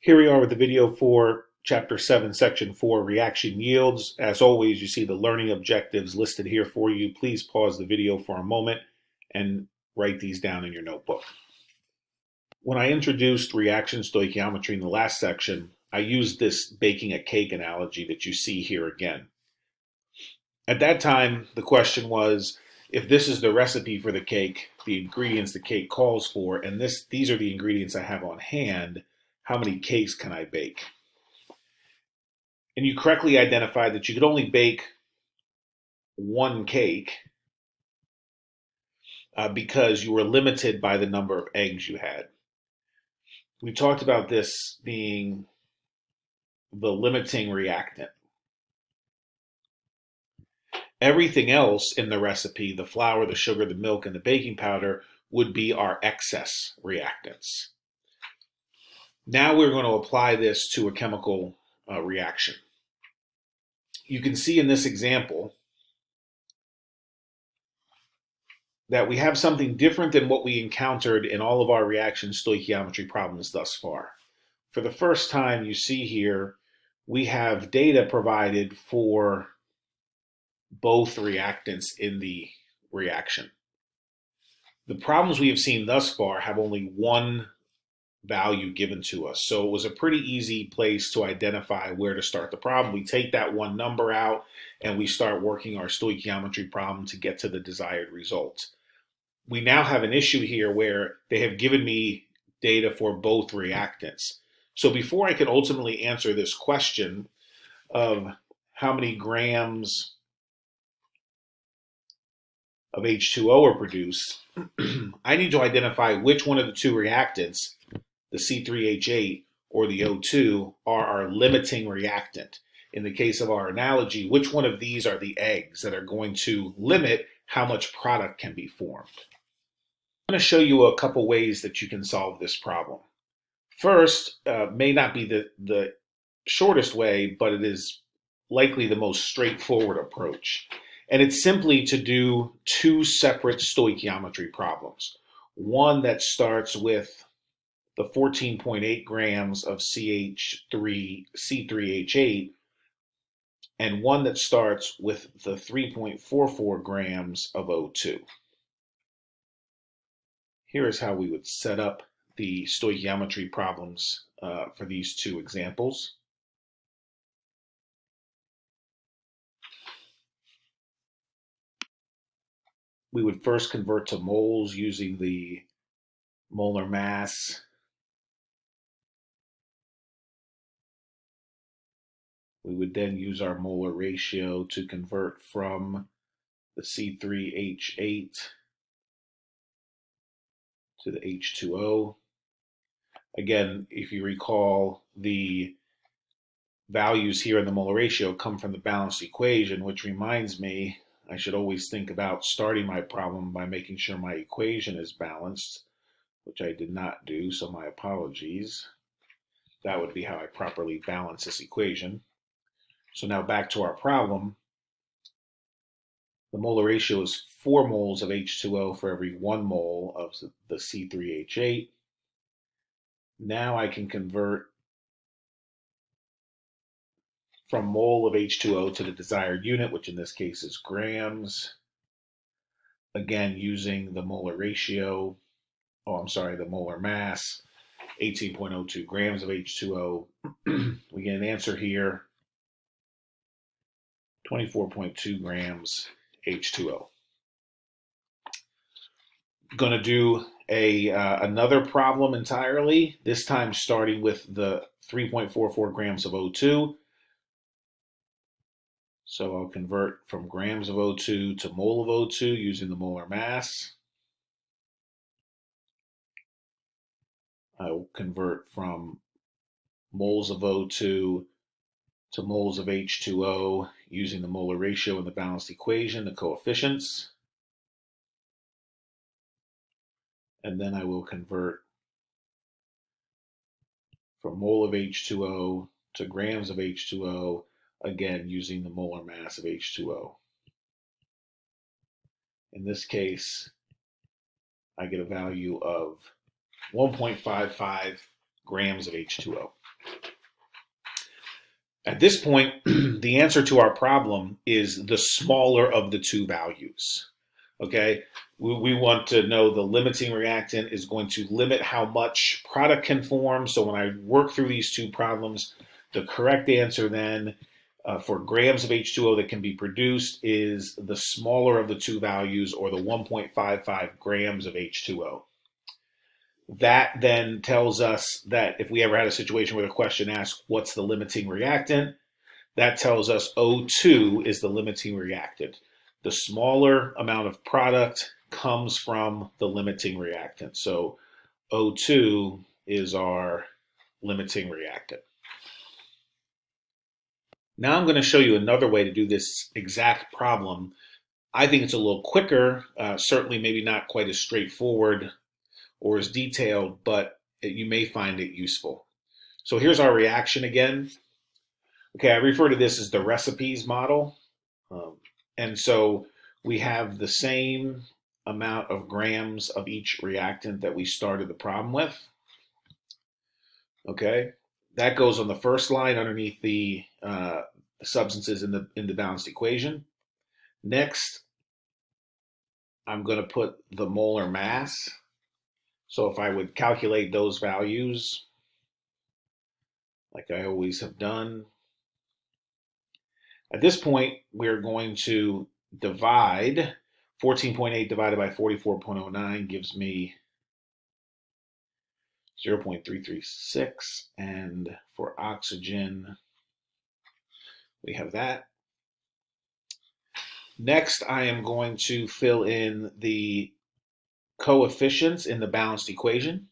Here we are with the video for Chapter 7, Section 4, Reaction Yields. As always, you see the learning objectives listed here for you. Please pause the video for a moment and write these down in your notebook. When I introduced reaction stoichiometry in the last section, I used this baking a cake analogy that you see here again. At that time, the question was, if this is the recipe for the cake, the ingredients the cake calls for, and these are the ingredients I have on hand, how many cakes can I bake? And you correctly identified that you could only bake one cake because you were limited by the number of eggs you had. We talked about this being the limiting reactant. Everything else in the recipe, the flour, the sugar, the milk, and the baking powder, would be our excess reactants. Now we're going to apply this to a chemical reaction. You can see in this example that we have something different than what we encountered in all of our reaction stoichiometry problems thus far. For the first time, you see here, we have data provided for both reactants in the reaction. The problems we have seen thus far have only one value given to us. So it was a pretty easy place to identify where to start the problem. We take that one number out and we start working our stoichiometry problem to get to the desired result. We now have an issue here where they have given me data for both reactants. So before I can ultimately answer this question of how many grams of H2O are produced, I need to identify which one of the two reactants, the C3H8 or the O2, are our limiting reactant. In the case of our analogy, which one of these are the eggs that are going to limit how much product can be formed? I'm going to show you a couple ways that you can solve this problem. First, may not be the shortest way, but it is likely the most straightforward approach. And it's simply to do two separate stoichiometry problems. One that starts with the 14.8 grams of C3H8, and one that starts with the 3.44 grams of O2. Here is how we would set up the stoichiometry problems for these two examples. We would first convert to moles using the molar mass. We would then use our molar ratio to convert from the C3H8 to the H2O. Again, if you recall, the values here in the molar ratio come from the balanced equation, which reminds me I should always think about starting my problem by making sure my equation is balanced, which I did not do, so my apologies. That would be how I properly balance this equation. So now back to our problem. The molar ratio is 4 moles of H2O for every 1 mole of the C3H8. Now I can convert from mole of H2O to the desired unit, which in this case is grams. Again, using the molar ratio, the molar mass, 18.02 grams of H2O. We get an answer here, 24.2 grams H2O. Going to do another problem entirely, this time starting with the 3.44 grams of O2. So I'll convert from grams of O2 to mole of O2 using the molar mass. I will convert from moles of O2 to moles of H2O using the molar ratio in the balanced equation, the coefficients. And then I will convert from mole of H2O to grams of H2O, again using the molar mass of H2O. In this case, I get a value of 1.55 grams of H2O. At this point, the answer to our problem is the smaller of the two values. Okay, we want to know the limiting reactant is going to limit how much product can form. So when I work through these two problems, the correct answer then for grams of H2O that can be produced is the smaller of the two values, or the 1.55 grams of H2O. That then tells us that if we ever had a situation where the question asks, what's the limiting reactant? That tells us O2 is the limiting reactant. The smaller amount of product comes from the limiting reactant. So O2 is our limiting reactant. Now I'm going to show you another way to do this exact problem. I think it's a little quicker, certainly maybe not quite as straightforward or as detailed, but you may find it useful. So here's our reaction again. Okay, I refer to this as the recipes model. And so we have the same amount of grams of each reactant that we started the problem with. Okay, that goes on the first line underneath the substances in the balanced equation. Next, I'm going to put the molar mass. So if I would calculate those values, like I always have done, at this point, we're going to divide 14.8 divided by 44.09 gives me 0.336. And for oxygen, we have that. Next, I am going to fill in the coefficients in the balanced equation.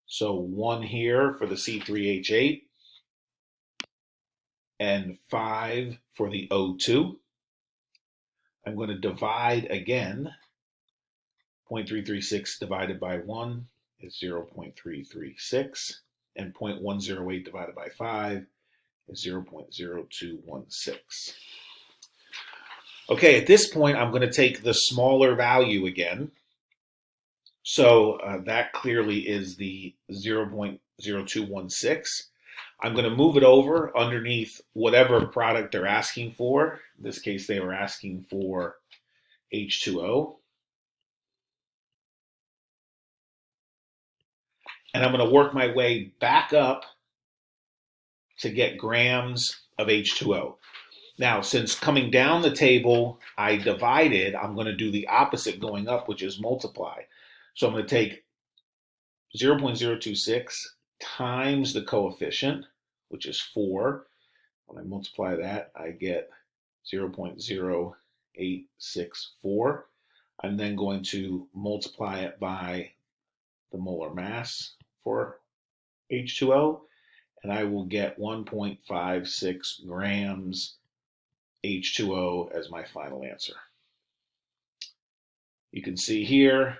So 1 here for the C3H8 and 5 for the O2. I'm going to divide again. 0.336 divided by 1 is 0.336, and 0.108 divided by 5 is 0.0216. Okay, at this point, I'm going to take the smaller value again. So that clearly is the 0.0216. I'm going to move it over underneath whatever product they're asking for. In this case, they were asking for H2O. And I'm going to work my way back up to get grams of H2O. Now, since coming down the table, I divided, I'm going to do the opposite going up, which is multiply. So I'm going to take 0.026 times the coefficient, which is 4. When I multiply that, I get 0.0864. I'm then going to multiply it by the molar mass for H2O, and I will get 1.56 grams H2O as my final answer. You can see here,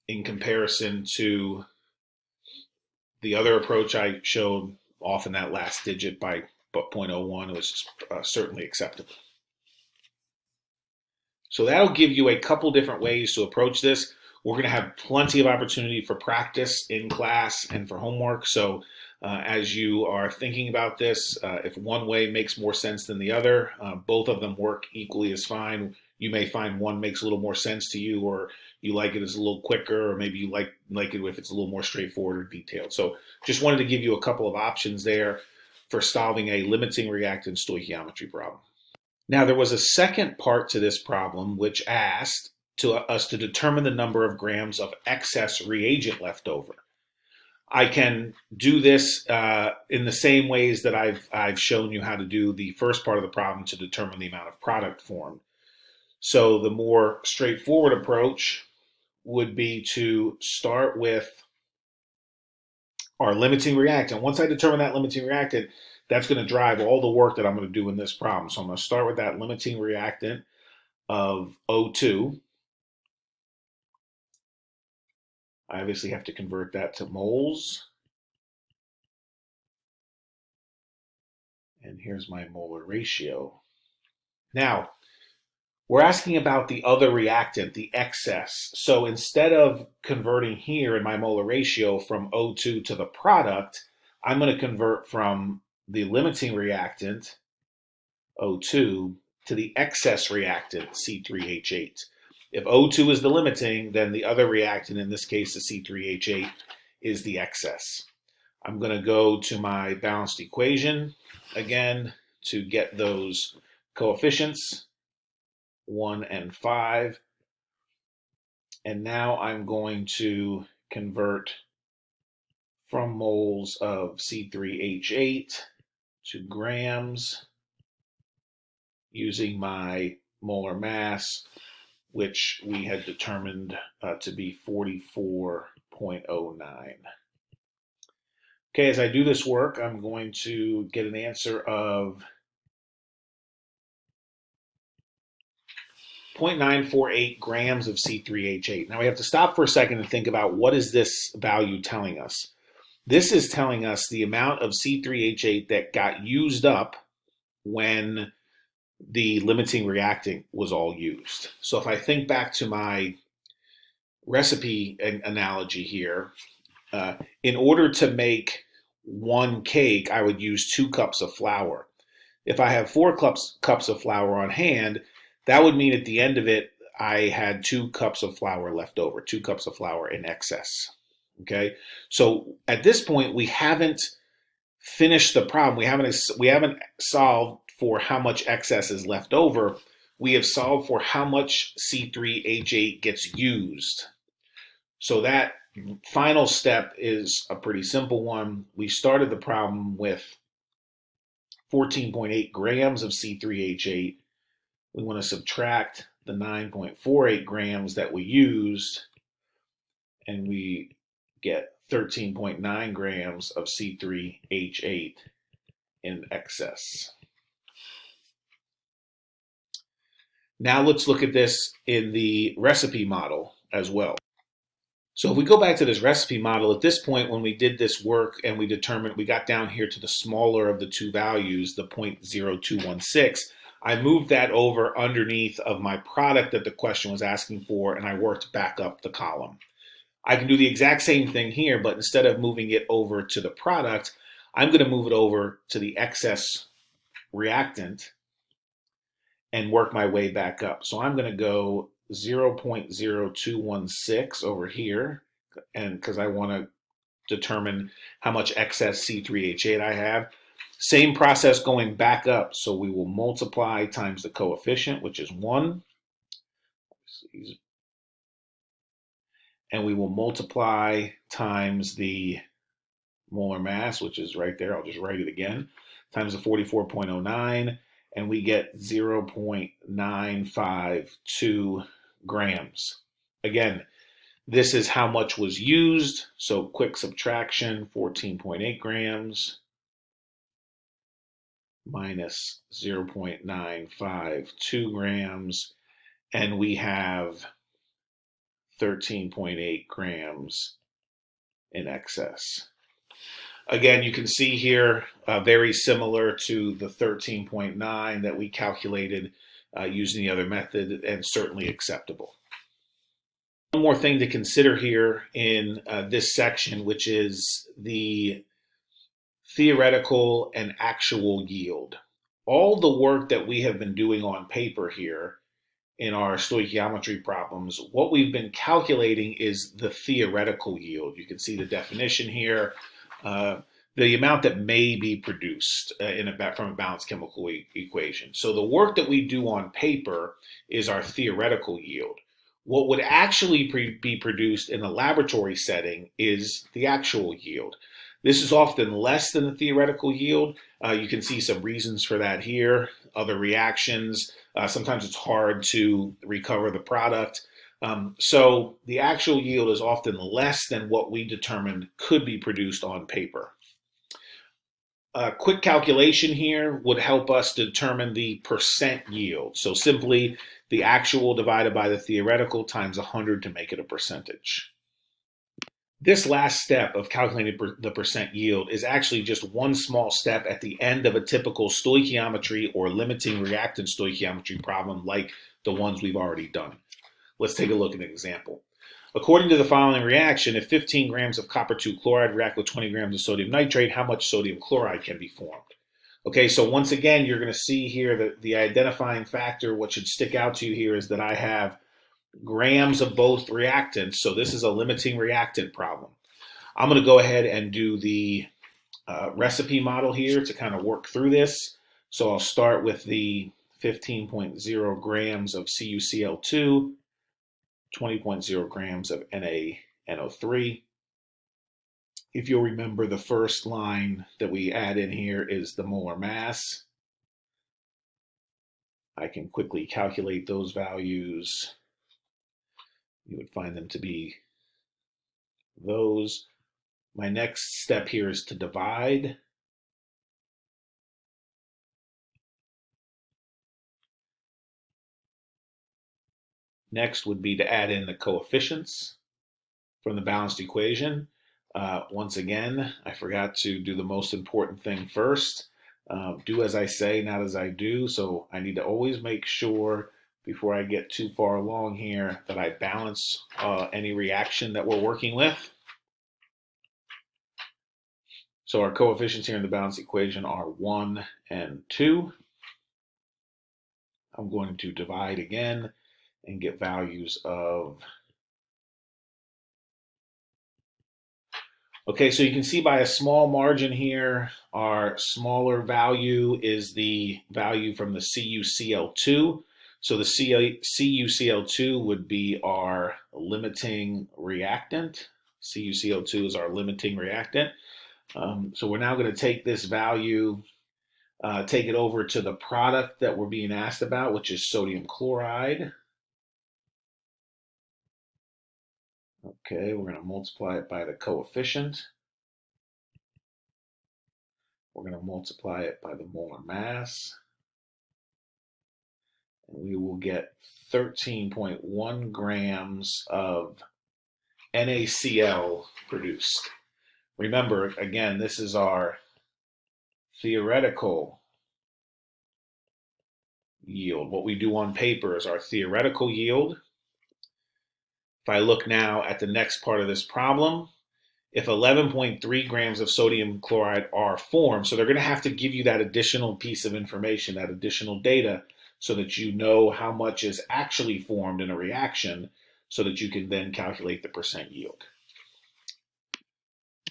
in comparison to the other approach I showed, off in that last digit by 0.01, it was certainly acceptable. So that'll give you a couple different ways to approach this. We're going to have plenty of opportunity for practice in class and for homework. So as you are thinking about this, if one way makes more sense than the other, both of them work equally as fine. You may find one makes a little more sense to you, or you like it as a little quicker, or maybe you like it if it's a little more straightforward or detailed. So just wanted to give you a couple of options there for solving a limiting reactant stoichiometry problem. Now, there was a second part to this problem which asked us to determine the number of grams of excess reagent left over. I can do this in the same ways that I've shown you how to do the first part of the problem to determine the amount of product formed. So the more straightforward approach would be to start with our limiting reactant. Once I determine that limiting reactant, that's going to drive all the work that I'm going to do in this problem. So I'm going to start with that limiting reactant of O2. I obviously have to convert that to moles. And here's my molar ratio. Now, We're asking about the other reactant, the excess. So instead of converting here in my molar ratio from O2 to the product, I'm going to convert from the limiting reactant, O2, to the excess reactant, C3H8. If O2 is the limiting, then the other reactant, in this case the C3H8, is the excess. I'm going to go to my balanced equation again to get those coefficients, 1 and 5. And now I'm going to convert from moles of C3H8 to grams using my molar mass, which we had determined to be 44.09. Okay, as I do this work, I'm going to get an answer of 0.948 grams of C3H8. Now we have to stop for a second and think about what is this value telling us. This is telling us the amount of C3H8 that got used up when the limiting reactant was all used. So if I think back to my recipe analogy here, in order to make one cake, I would use 2 cups of flour. If I have 4 cups of flour on hand, that would mean at the end of it, I had 2 cups of flour left over, 2 cups of flour in excess. Okay, so at this point, we haven't finished the problem. We haven't solved for how much excess is left over. We have solved for how much C3H8 gets used. So that final step is a pretty simple one. We started the problem with 14.8 grams of C3H8. We want to subtract the 9.48 grams that we used, and we get 13.9 grams of C3H8 in excess. Now let's look at this in the recipe model as well. So if we go back to this recipe model, at this point when we did this work and we determined, we got down here to the smaller of the two values, the 0.0216, I moved that over underneath of my product that the question was asking for, and I worked back up the column. I can do the exact same thing here, but instead of moving it over to the product, I'm going to move it over to the excess reactant and work my way back up. So I'm going to go 0.0216 over here, and because I want to determine how much excess C3H8 I have. Same process going back up. So we will multiply times the coefficient, which is 1. And we will multiply times the molar mass, which is right there. I'll just write it again, times the 44.09. And we get 0.952 grams. Again, this is how much was used. So quick subtraction, 14.8 grams minus 0.952 grams. And we have 13.8 grams in excess. Again, you can see here, very similar to the 13.9 that we calculated using the other method, and certainly acceptable. One more thing to consider here in this section, which is the theoretical and actual yield. All the work that we have been doing on paper here in our stoichiometry problems, what we've been calculating is the theoretical yield. You can see the definition here. The amount that may be produced from a balanced chemical equation. So the work that we do on paper is our theoretical yield. What would actually be produced in a laboratory setting is the actual yield. This is often less than the theoretical yield. You can see some reasons for that here. Other reactions. Sometimes it's hard to recover the product. So the actual yield is often less than what we determined could be produced on paper. A quick calculation here would help us determine the percent yield. So simply the actual divided by the theoretical times 100 to make it a percentage. This last step of calculating the percent yield is actually just one small step at the end of a typical stoichiometry or limiting reactant stoichiometry problem like the ones we've already done. Let's take a look at an example. According to the following reaction, if 15 grams of copper 2 chloride react with 20 grams of sodium nitrate, how much sodium chloride can be formed? Okay, so once again, you're going to see here that the identifying factor, what should stick out to you here is that I have grams of both reactants. So this is a limiting reactant problem. I'm going to go ahead and do the recipe model here to kind of work through this. So I'll start with the 15.0 grams of CuCl2, 20.0 grams of NaNO3. If you'll remember, the first line that we add in here is the molar mass. I can quickly calculate those values. You would find them to be those. My next step here is to divide. Next would be to add in the coefficients from the balanced equation. Once again, I forgot to do the most important thing first. Do as I say, not as I do. So I need to always make sure before I get too far along here that I balance any reaction that we're working with. So our coefficients here in the balanced equation are 1 and 2. I'm going to divide again and get values of. Okay, so you can see by a small margin here, our smaller value is the value from the CuCl2. So the CuCl2 would be our limiting reactant. CuCl2 is our limiting reactant. So we're now going to take this value, take it over to the product that we're being asked about, which is sodium chloride. Okay, we're going to multiply it by the coefficient. We're going to multiply it by the molar mass. And we will get 13.1 grams of NaCl produced. Remember, again, this is our theoretical yield. What we do on paper is our theoretical yield. If I look now at the next part of this problem, if 11.3 grams of sodium chloride are formed, so they're going to have to give you that additional piece of information, that additional data, so that you know how much is actually formed in a reaction, so that you can then calculate the percent yield.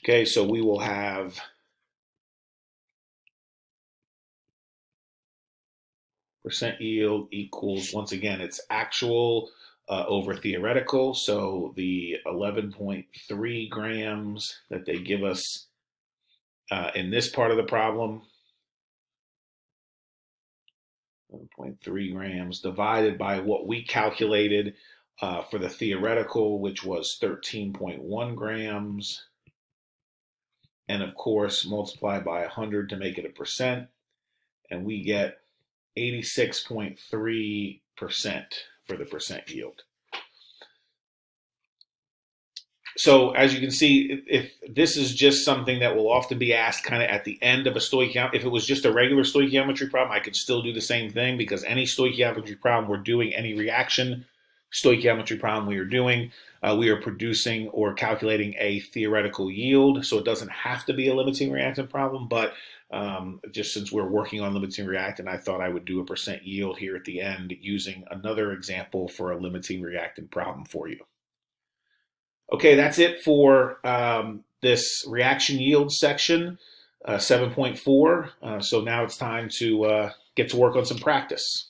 Okay, so we will have percent yield equals, once again, it's actual over theoretical. So the 11.3 grams that they give us in this part of the problem, 11.3 grams divided by what we calculated for the theoretical, which was 13.1 grams. And of course, multiply by 100 to make it a percent. And we get 86.3% for the percent yield. So as you can see, if this is just something that will often be asked kind of at the end of a stoichiometry, if it was just a regular stoichiometry problem, I could still do the same thing, because any stoichiometry problem we're doing, any reaction stoichiometry problem we are doing, we are producing or calculating a theoretical yield. So it doesn't have to be a limiting reactant problem, but just since we're working on limiting reactant, I thought I would do a percent yield here at the end using another example for a limiting reactant problem for you. Okay, that's it for this reaction yield section, 7.4. So now it's time to get to work on some practice.